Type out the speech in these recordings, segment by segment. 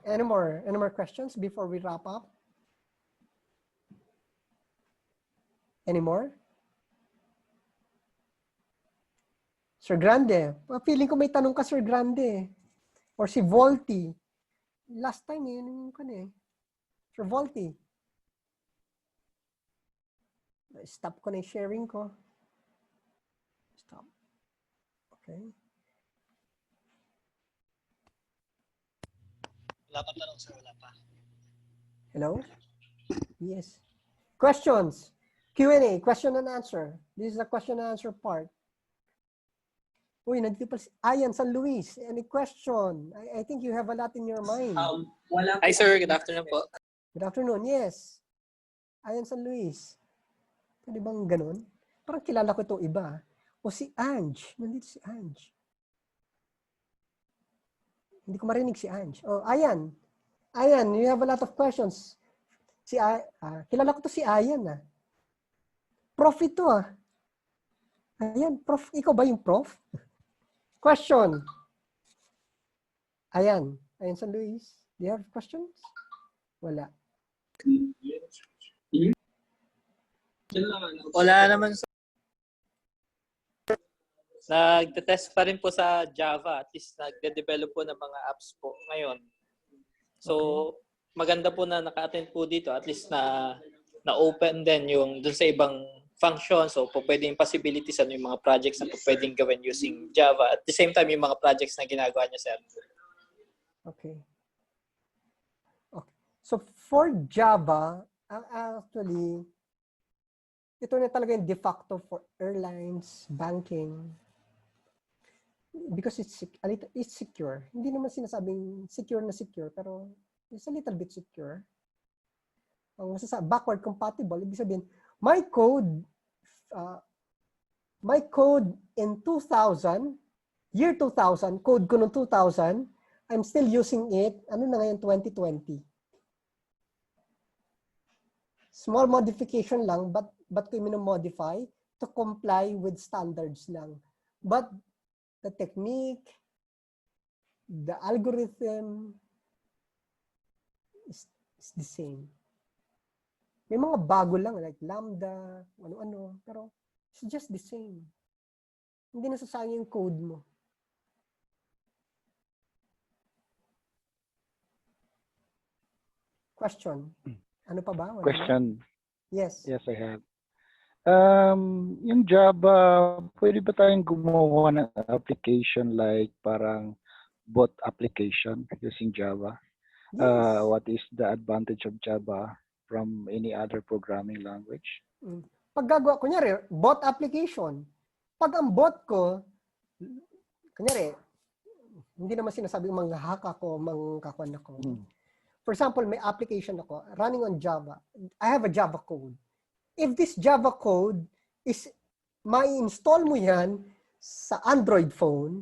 Any more questions before we wrap up? Any more? Sir Grande, feeling ko may tanong ka, Sir Grande. Or si Volty. Last time, yun ko na eh. Sir Volty. Stop ko na yung sharing ko. Stop. Okay. Wala pa tanong, sir. Wala pa. Hello? Yes. Questions. Q&A, question and answer. This is the question and answer part. Uy, nandito pa si Ayan San Luis. Any question? I think you have a lot in your mind. Hi, sir. Good afternoon po. Good afternoon. Yes. Ayan San Luis. Pwede bang ganun? Parang kilala ko itong iba. O si Ange. Nandito si Ange. Hindi ko marinig si Ange. Oh, Ayan. Ayan, you have a lot of questions. Kilala ko to si Ayan ah. Prof ito ah. Ayan, prof. Ikaw ba yung prof? Question. Ayan. Ayan San Luis. Do you have questions? Wala. Wala naman, sir. Nagte-test pa rin po sa Java. At least nagde-develop po ng mga apps po ngayon. So, maganda po na naka-attend po dito. At least na-open din yung dun sa ibang function. So, po pwedeng possibilities ano yung mga projects na po pwedeng gawin using Java. At the same time, yung mga projects na ginagawa niya, sir. Okay. So, for Java, actually, ito na talaga yung de facto for airlines, banking, because it's secure. Hindi naman sinasabing secure na secure, pero it's a little bit secure. Ang backward compatible, ibig sabihin, my code in 2000, year 2000, code ko noong 2000, I'm still using it, ano na ngayon, 2020. Small modification lang, but ko modify to comply with standards lang. But the technique, the algorithm is the same. May mga bago lang, like Lambda, ano-ano, pero it's just the same. Hindi nasasayang yung code mo. Question. Ano pa ba? Question. Yes. Yes, I have. Yung Java, pwede ba tayong gumawa ng application like parang bot application using Java? Yes. What is the advantage of Java from any other programming language? Pag gagawa, kunyari, bot application. Pag ang bot ko, kunyari, hindi naman sinasabing manghahack ako, mangkakuan ako. For example, may application ako running on Java. I have a Java code. If this Java code is, ma-install mo yan sa Android phone,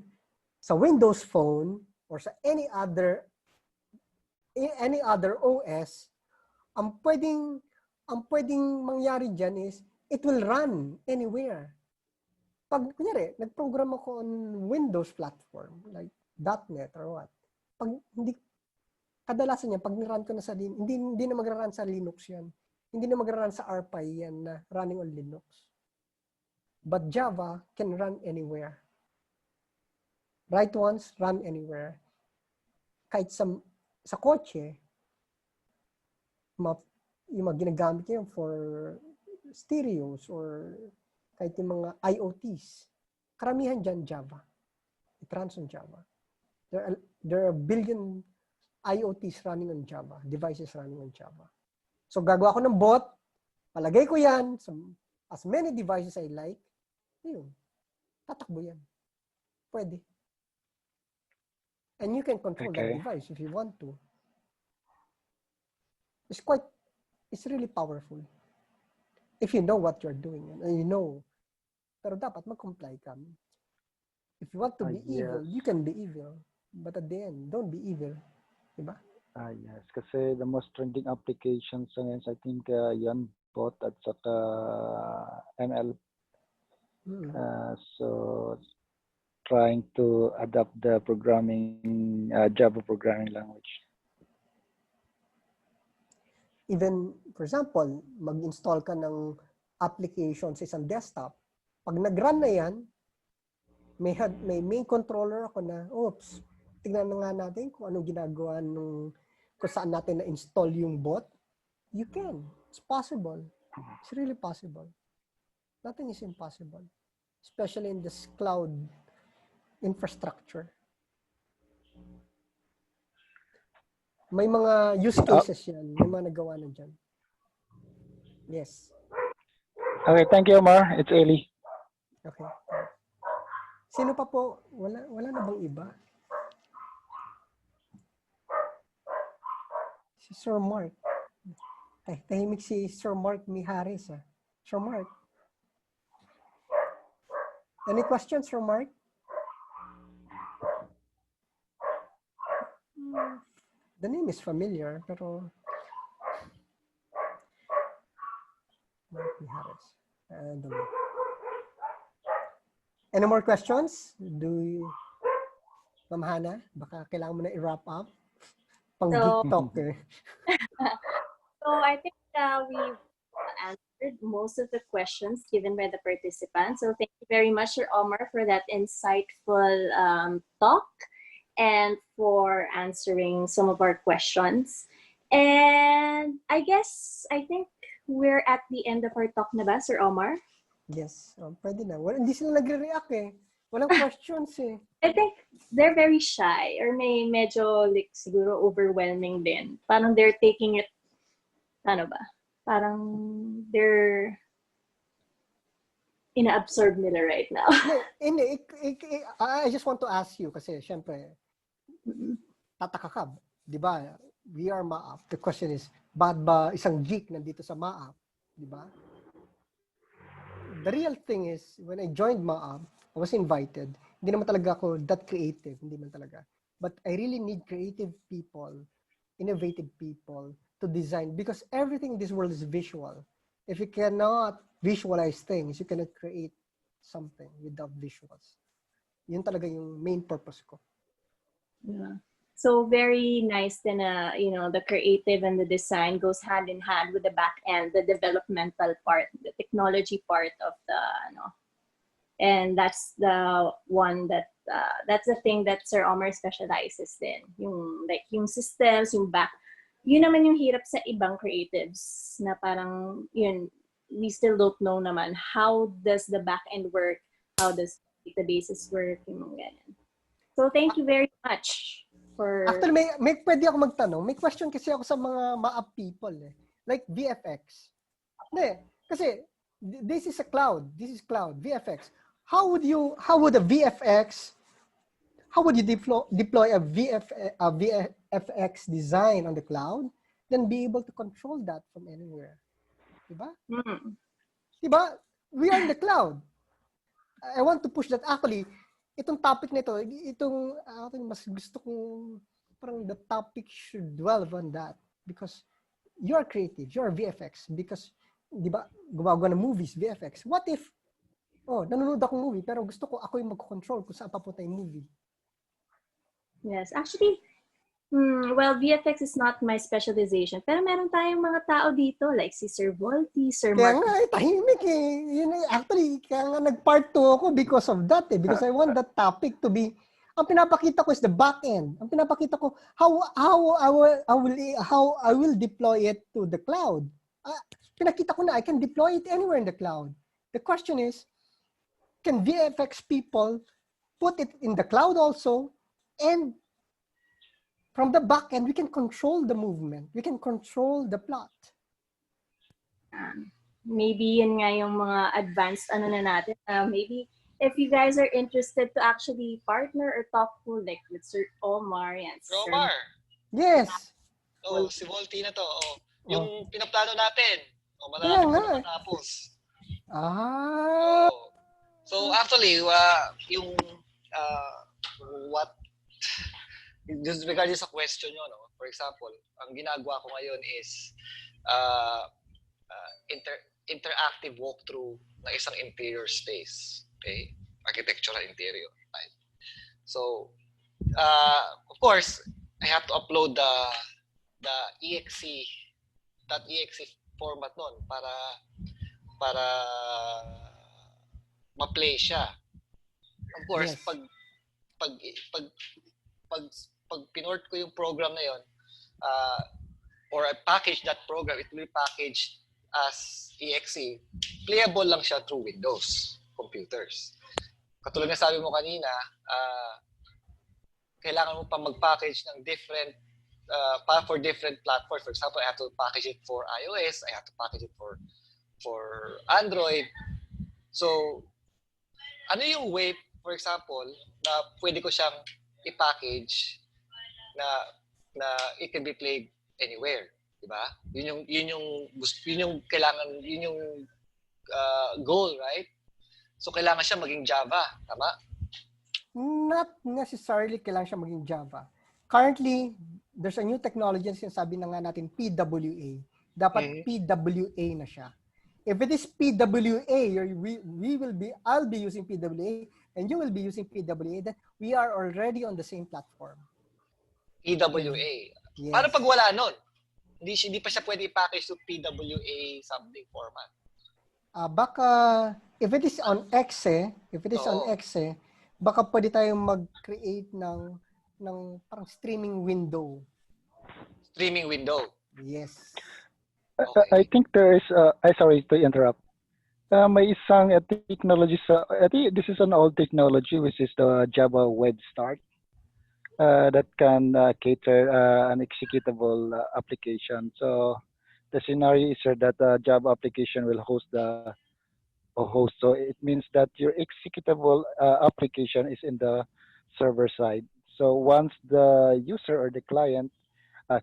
sa Windows phone, or sa any other OS, ang pwedeng mangyari dyan is, it will run anywhere. Pag, kunyari, nag-program ako on Windows platform, like .NET or what, pag hindi, kadalasan yan, pag nirun ko na sa Linux, hindi na magra-run sa Linux yan. Hindi na magra-run sa RPi yan na running on Linux. But Java can run anywhere. Write once, run anywhere. Kahit sa kotse, yung mga ginagamit niyo for stereos or kahit yung mga IoTs, karamihan dyan Java. It runs on Java. There are a billion IoTs running on Java, devices running on Java. So gagawa ko ng bot, palagay ko yan, as many devices I like, yun, tatakbo yan. Pwede. And you can control that device if you want to. It's really powerful. If you know what you're doing, and you know, pero dapat mag-comply ka. If you want to be evil, you can be evil. But at the end, don't be evil. Diba? Yes. Kasi the most trending applications ngayon, I think, yan, bot at saka ML. So, trying to adapt the programming, Java programming language. Even, for example, mag-install ka ng application sa isang desktop. Pag nag-run na yan, may main controller ako na, oops, tignan na nga natin kung anong ginagawa kung saan natin na-install yung bot. You can. It's possible. It's really possible. Nothing is impossible. Especially in this cloud infrastructure. May mga use cases yan. May mga nagawa na dyan. Yes. Okay, thank you, Omar. It's Eli. Okay. Sino pa po? Wala na bang iba? Si Sir Mark. Ay, tahimik si Sir Mark Mihares. Sir Mark. Any questions, Sir Mark? The name is familiar, pero Mark Mihares. I don't know. Any more questions? Ma'am Hana, baka kailangan mo na i-wrap up. Pang geek talk eh. So I think we've answered most of the questions given by the participants. So thank you very much, Sir Omar, for that insightful talk and for answering some of our questions. And I think we're at the end of our talk na ba, Sir Omar? Yes, pwede na. Hindi sila nagre-react eh. Walang questions eh. I think they're very shy or may medyo like siguro overwhelming din. Parang they're taking it, ano ba? Parang they're ina-absorb nila right now. I just want to ask you kasi syempre, tataka ka. Di ba? We are MAAP. The question is, bakit ba isang geek nandito sa MAAP? Di ba? The real thing is, when I joined MAAP, I was invited. Hindi naman talaga ako that creative. Hindi man talaga. But I really need creative people, innovative people to design because everything in this world is visual. If you cannot visualize things, you cannot create something without visuals. Yun talaga yung main purpose ko. Yeah. So very nice then the creative and the design goes hand in hand with the back end, the developmental part, the technology part of the and that's the one that's the thing that Sir Omar specializes in. Yung systems, yung back. Yun naman yung hirap sa ibang creatives na parang we still don't know naman how does the back end work, how does databases work, yung mga ganyan. So thank you very much. Actually, may pwede ako magtanong. May question kasi ako sa mga MAAP people eh. Like VFX. Hindi. Kasi this is a cloud. This is cloud. VFX. How would you deploy a VFX design on the cloud, then be able to control that from anywhere? Diba? Diba? We are in the cloud. I want to push that. Actually, itong topic nito, mas gusto kong parang the topic should dwell on that because you are creative, you are VFX because, di ba, gumagawa ng movies, VFX. What if, nanonood akong movie pero gusto ko ako yung mag-control kung saan papunta yung movie? Yes, actually, VFX is not my specialization. Pero meron tayong mga tao dito like si Sir Volty, Sir Kaya Mark. nga, tahimik eh. Actually, kaya nga nag-part 2 ako because of that eh. Because I want that topic to be, ang pinapakita ko is the back end. Ang pinapakita ko, how I will deploy it to the cloud. Pinakita ko na, I can deploy it anywhere in the cloud. The question is, can VFX people put it in the cloud also? And from the back end, we can control the movement. We can control the plot. Maybe yun nga yung mga advanced na natin. Maybe if you guys are interested to actually partner or talk to like with Sir Omar and Sir Omar! Yes. Si Volty na to. Yung pinaplano natin. Kaya Malapit nga. na matapos. Ah. So actually, yung just regarding sa question nyo, for example, ang ginagawa ko ngayon is interactive walkthrough ng isang interior space. Okay? Architectural interior. Right? So, of course, I have to upload the EXE .exe format nun para ma-play siya. Of course, Yes. pag pag pag pag pinort ko yung program na yon, or I package that program, it will be packaged as exe. Playable lang siya through Windows computers. Katulad ng sabi mo kanina, kailangan mo pa mag-package ng different for different platforms. For example, I have to package it for iOS, I have to package it for Android. So, ano yung way, for example, na pwede ko siyang i-package na it can be played anywhere, di ba? Yun yung kailangan, yun yung goal, right? So kailangan siya maging Java, tama? Not necessarily kailangan siya maging Java. Currently, there's a new technology na sinasabi na nga natin PWA. Dapat PWA na siya. If it is PWA, I'll be using PWA and you will be using PWA, then we are already on the same platform. PWA. Yes. Paano pag wala nun? Hindi pa siya pwede i-package to PWA something format. Baka, if it is on Exe, baka pwede tayong mag-create ng parang streaming window. Streaming window. Yes. I think there is, sorry to interrupt. May isang technology I think this is an old technology, which is the Java Web Start, that can cater an executable application. So the scenario is that the Java application will host so it means that your executable application is in the server side. So once the user or the client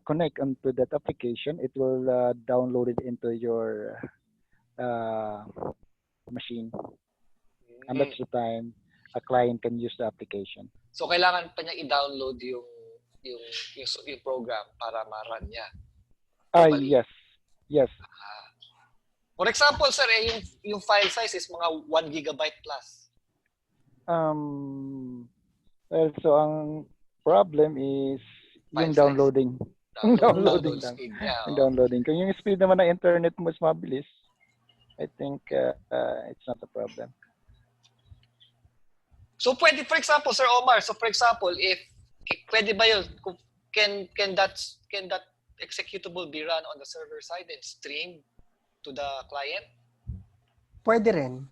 connect onto that application, it will download it into your machine. And that's the time a client can use the application. So kailangan pa niya i-download yung program para ma-run niya. Yes. For example, sir, yung file size is mga 1 gigabyte plus. So ang problem is yung File size. downloading. Downloading lang. Speed niya. Yung downloading. Kung yung speed naman ng internet mo is mabilis, I think it's not a problem. So pwede, for example, Sir Omar, if pwede ba yun, can that executable be run on the server side and streamed to the client? Pwede rin.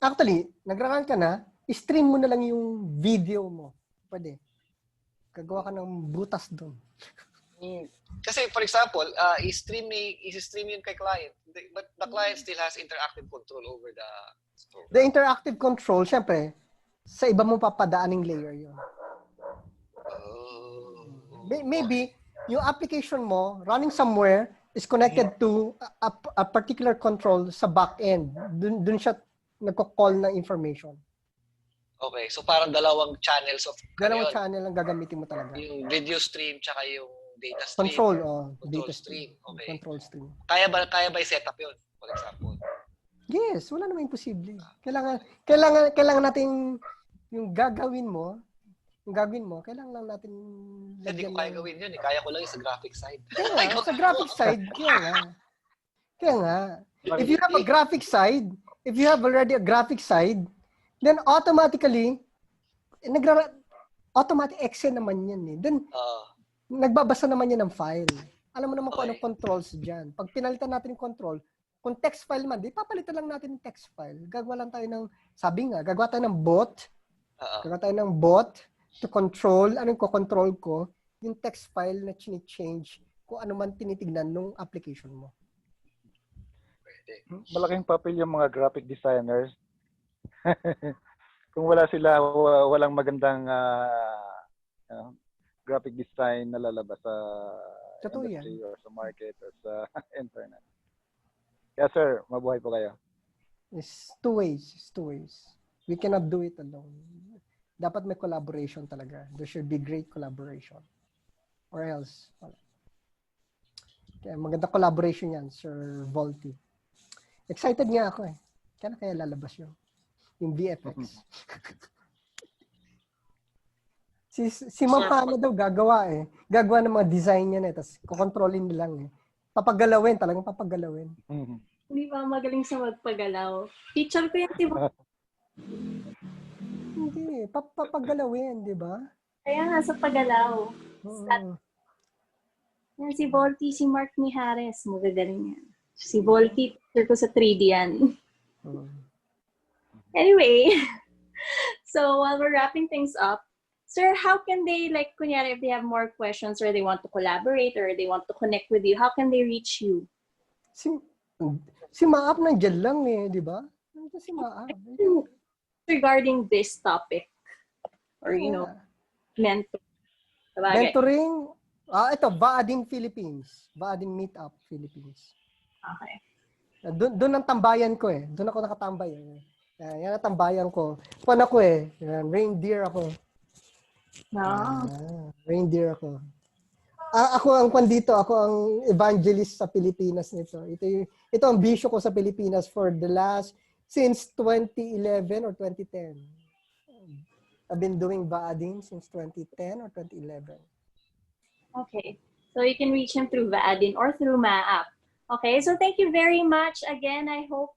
Actually, nagra-run ka na, stream mo na lang yung video mo. Pwede. Gagawa ka ng butas doon. Kasi for example, i-stream yun kay client, but the client still has interactive control over the program. The interactive control, syempre, sa iba mo papadaaning layer yun. Maybe, yung application mo, running somewhere, is connected to a particular control sa back-end. Dun siya nagko-call ng information. Okay, so parang dalawang channels of Channel ang gagamitin mo talaga. yung video stream tsaka yung data stream. Control, Control data stream. Okay. Control stream. Kaya ba i-setup yun, for example? Yes, wala namang imposible. Kailangan natin yung gagawin mo, kailangan lang natin Hindi ko kaya gawin yun. Kaya ko lang yung sa graphic side. Kaya sa graphic side, kaya nga. If you have a graphic side, if you have already a graphic side, then automatically, automatic Excel naman yan eh. Then, nagbabasa naman yan ng file. Alam mo naman kung anong controls dyan. Pag pinalitan natin yung control, kung text file man, di papalitan lang natin yung text file. Gagawa tayo ng bot. Gagawa tayo ng bot to control, anong ko-control ko, yung text file na change kung ano man tinitignan nung application mo. Malaking papel yung mga graphic designers. Kung wala sila, walang magandang graphic design na lalabas sa industry or sa market or sa internet. Yes, sir. Mabuhay po kayo. It's two ways. We cannot do it alone. Dapat may collaboration talaga. There should be great collaboration. Or else, wala. Kaya maganda collaboration yan, Sir Volty. Excited nga ako eh. Kaya lalabas yung VFX. si Ma'am Hana daw gagawa eh. Gagawa ng mga design niya eh. Tapos kukontrolin niya lang eh. Papagalawin, talagang papagalawin. Mhm. Hindi ba magaling sa magpagalaw? Teacher ko yung tibo. Hindi, papagalawin, di ba? Kaya nga sa pagalaw. Oo. Yan, si Volty, si Mark Mijares, magagaling yan. Si Volty, teacher ko sa 3D yan. Oo. Anyway, so while we're wrapping things up, sir, how can they, like, kunyari, if they have more questions or they want to collaborate or they want to connect with you, how can they reach you? Si Maap nandiyan lang eh, di ba? Nandiyan si Maap. Regarding this topic, or, you know, mentor. Sabagay. Mentoring, ito, Vaadin Philippines. Vaadin Meetup Philippines. Okay. Doon ang tambayan ko eh. Doon ako nakatambay eh. Yan ang tambayan ko. Pan ako eh. Yan, reindeer ako. No. Reindeer ako. Ako ang pandito, ako ang evangelist sa Pilipinas nito. Ito ang bisyo ko sa Pilipinas for the since 2011 or 2010. I've been doing Vaadin since 2010 or 2011. Okay. So you can reach him through Vaadin or through Maap. Okay. So thank you very much. Again, I hope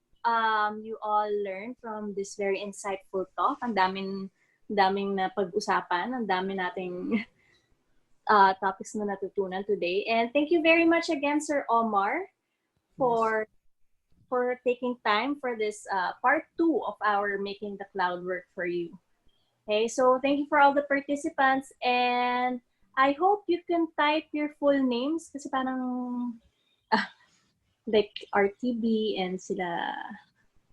you all learned from this very insightful talk. Ang daming na pag-usapan. Ang dami nating topics na natutunan today. And thank you very much again, Sir Omar, for taking time for this part 2 of our Making the Cloud Work for You. Okay, so thank you for all the participants, and I hope you can type your full names kasi parang like RTB and sila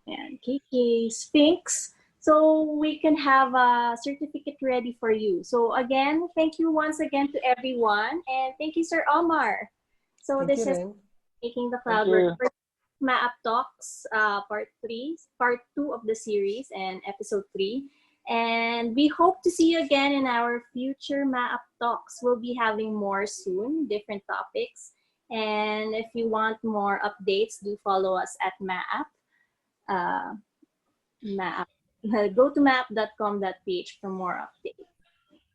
and KK, Sphinx, so we can have a certificate ready for you. So again, thank you once again to everyone, and thank you, Sir Omar. So Thank this you is rin. Making the Cloud Thank you. Work for Maap Talks, part 2 of the series and episode 3. And we hope to see you again in our future Maap Talks. We'll be having more soon, different topics. And if you want more updates, do follow us at Maap. Maap. Go to maap.com.ph for more updates.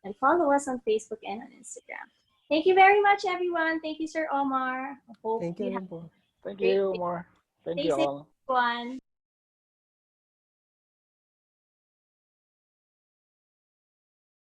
And follow us on Facebook and on Instagram. Thank you very much, everyone. Thank you, Sir Omar. I hope Thank you rin po. Thank you, Omar. Thank Stay you safe, all. everyone.